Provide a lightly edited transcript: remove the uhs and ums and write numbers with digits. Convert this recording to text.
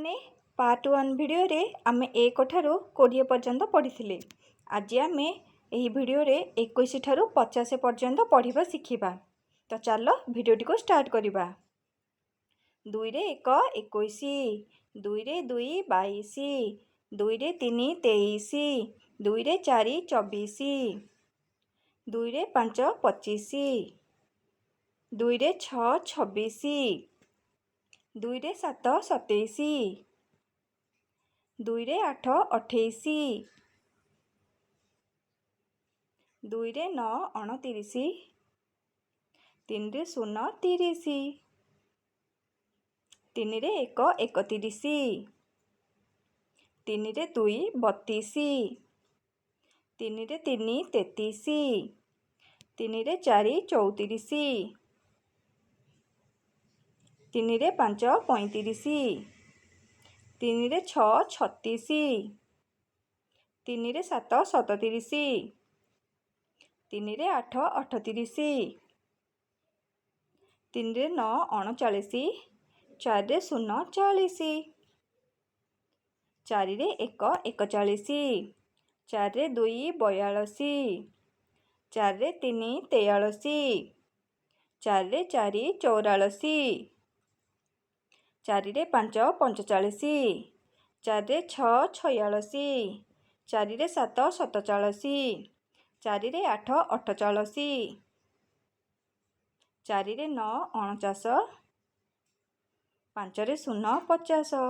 आपने part 1 video रे आमे 1 ठारू 20 पर्यंत पढ़ी। आज आमे एही भिडियो रे 21 ठारू 50 पर्यंत पढ़िबा शिखिबा। तो चलो भिडियोटी को स्टार्ट करिबा। 2 रे 1 21, 2 रे 2 22, 2 रे 3 23, 2 रे 4 24, 2 रे 5 25, 2 रे 6 26, 2 रे 7 27, 2 रे 8 28, 2 रे 9 29, 3 रे 0 30, 3 रे 1 31, 3 रे 2 32, 3 रे 3 33, 3 रे 4 34, 3 रे 5 35, 3 रे 6 36, 3 रे 7 37, 3 रे 8 38, 3 रे 9 39, 4 रे 0 40, 4 रे 1 41, 4 रे 2 42, 4 रे 3 43, 4 रे 4 44, 4 रे 5 45, 4 रे 6 46, 4 रे 7 47, 4 रे 8 48, 4 रे 9 49, 5 ରେ 0 50,